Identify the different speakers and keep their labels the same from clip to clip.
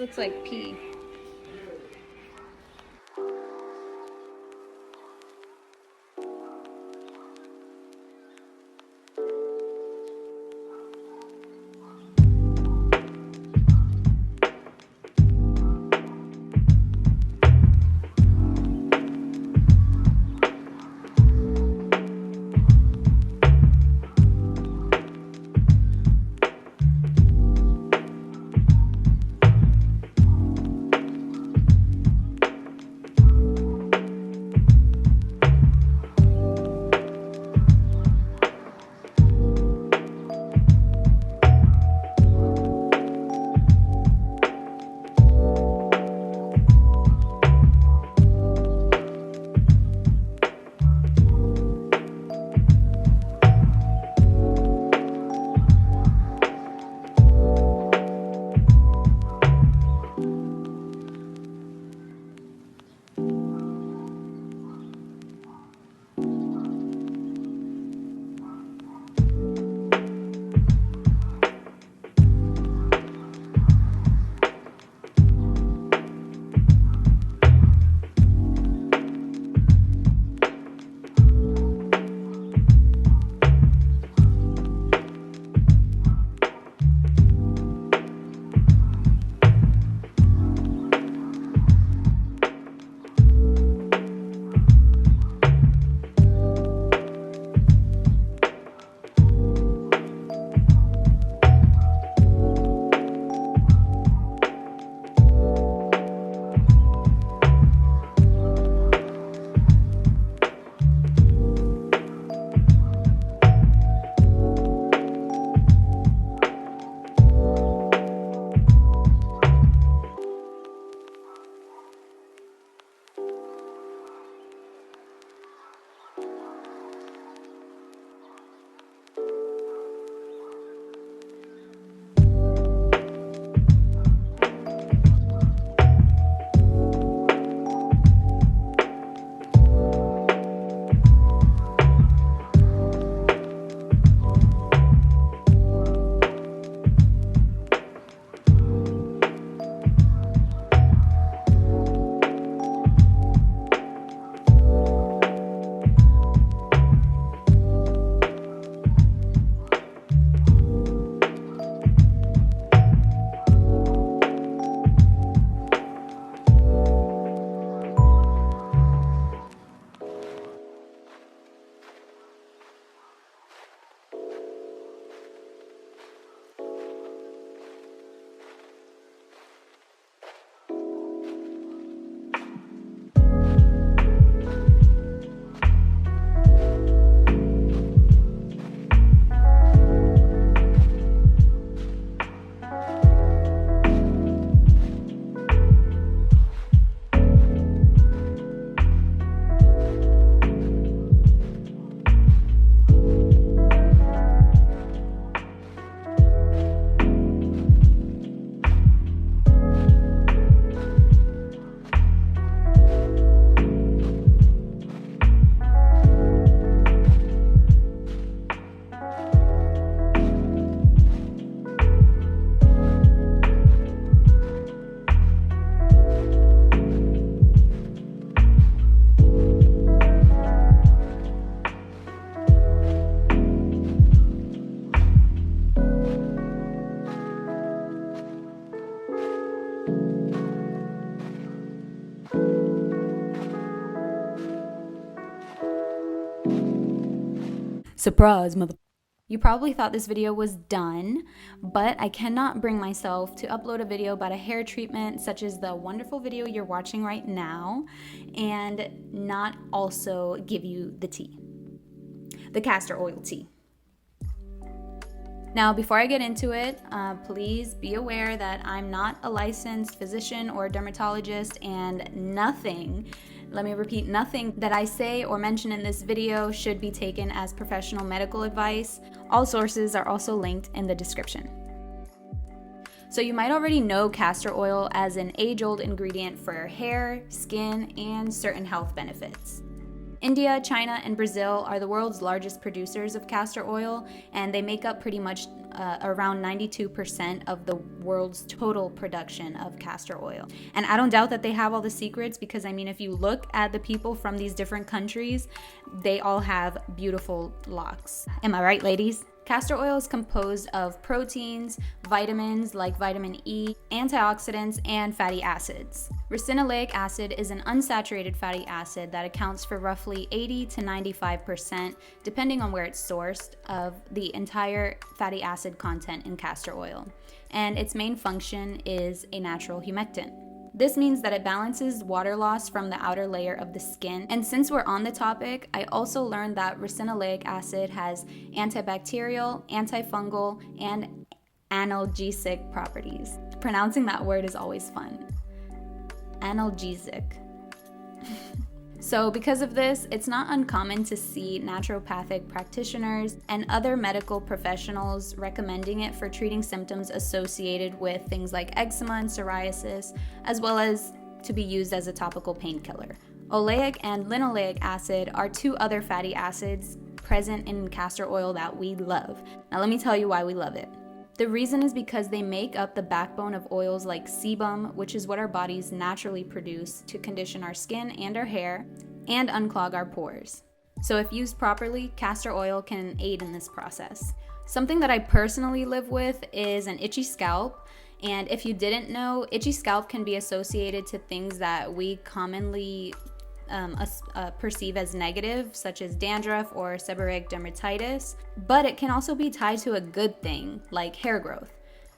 Speaker 1: This looks like pee.
Speaker 2: Surprise, mother. You probably thought this video was done, but I cannot bring myself to upload a video about a hair treatment such as the wonderful video you're watching right now and not also give you the tea, the castor oil tea. Now, before I get into it, please be aware that I'm not a licensed physician or dermatologist, and nothing, let me repeat, nothing that I say or mention in this video should be taken as professional medical advice. All sources are also linked in the description. So you might already know castor oil as an age-old ingredient for hair, skin, and certain health benefits. India, China, and Brazil are the world's largest producers of castor oil, and they make up pretty much around 92% of the world's total production of castor oil. And I don't doubt that they have all the secrets, because I mean, if you look at the people from these different countries, they all have beautiful locks. Am I right, ladies? Castor oil is composed of proteins, vitamins like vitamin E, antioxidants, and fatty acids. Ricinoleic acid is an unsaturated fatty acid that accounts for roughly 80 to 95%, depending on where it's sourced, of the entire fatty acid content in castor oil. And its main function is a natural humectant. This means that it balances water loss from the outer layer of the skin. And since we're on the topic, I also learned that ricinoleic acid has antibacterial, antifungal, and analgesic properties. Pronouncing that word is always fun. Analgesic. So because of this, it's not uncommon to see naturopathic practitioners and other medical professionals recommending it for treating symptoms associated with things like eczema and psoriasis, as well as to be used as a topical painkiller. Oleic and linoleic acid are two other fatty acids present in castor oil that we love. Now let me tell you why we love it. The reason is because they make up the backbone of oils like sebum, which is what our bodies naturally produce to condition our skin and our hair and unclog our pores. So if used properly, castor oil can aid in this process. Something that I personally live with is an itchy scalp. And if you didn't know, itchy scalp can be associated to things that we commonly perceive as negative, such as dandruff or seborrheic dermatitis, but it can also be tied to a good thing, like hair growth.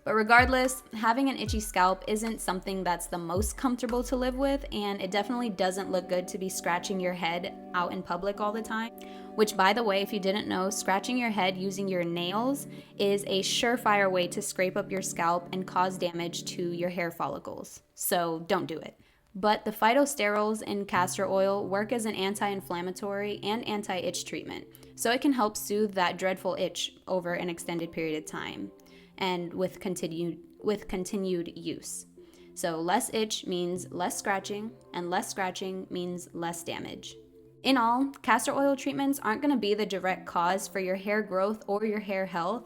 Speaker 2: But regardless, having an itchy scalp isn't something that's the most comfortable to live with, and it definitely doesn't look good to be scratching your head out in public all the time. Which, by the way, if you didn't know, scratching your head using your nails is a surefire way to scrape up your scalp and cause damage to your hair follicles. So don't do it. But the phytosterols in castor oil work as an anti-inflammatory and anti-itch treatment, so it can help soothe that dreadful itch over an extended period of time and with continued use. So less itch means less scratching, and less scratching means less damage. In all, castor oil treatments aren't going to be the direct cause for your hair growth or your hair health,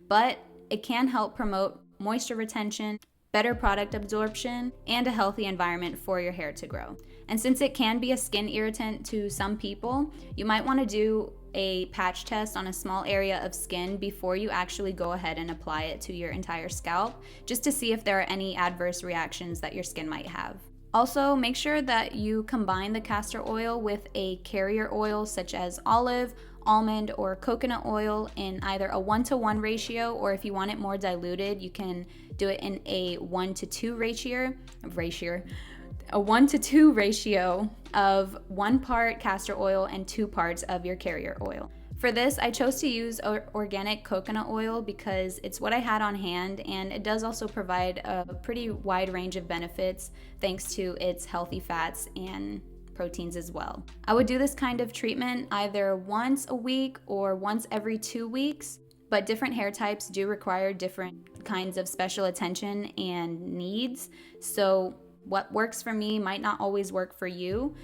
Speaker 2: but it can help promote moisture retention, better product absorption, and a healthy environment for your hair to grow. And since it can be a skin irritant to some people, you might want to do a patch test on a small area of skin before you actually go ahead and apply it to your entire scalp, just to see if there are any adverse reactions that your skin might have. Also, make sure that you combine the castor oil with a carrier oil such as olive, almond, or coconut oil in either a 1-to-1 ratio, or if you want it more diluted, you can do it in a 1-to-2 ratio of 1 part castor oil and 2 parts of your carrier oil. For this, I chose to use organic coconut oil because it's what I had on hand, and it does also provide a pretty wide range of benefits thanks to its healthy fats and proteins as well. I would do this kind of treatment either once a week or once every 2 weeks, but different hair types do require different kinds of special attention and needs. So what works for me might not always work for you.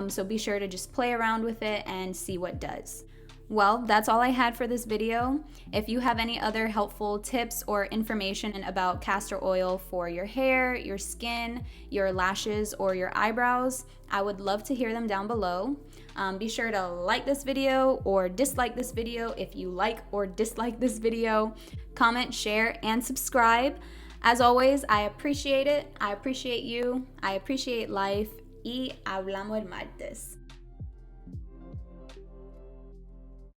Speaker 2: So be sure to just play around with it and see what does. Well, that's all I had for this video. If you have any other helpful tips or information about castor oil for your hair, your skin, your lashes, or your eyebrows, I would love to hear them down below. Be sure to like this video or dislike this video if you like or dislike this video. Comment, share, and subscribe. As always, I appreciate it. I appreciate you. I appreciate life. Y hablamos el martes.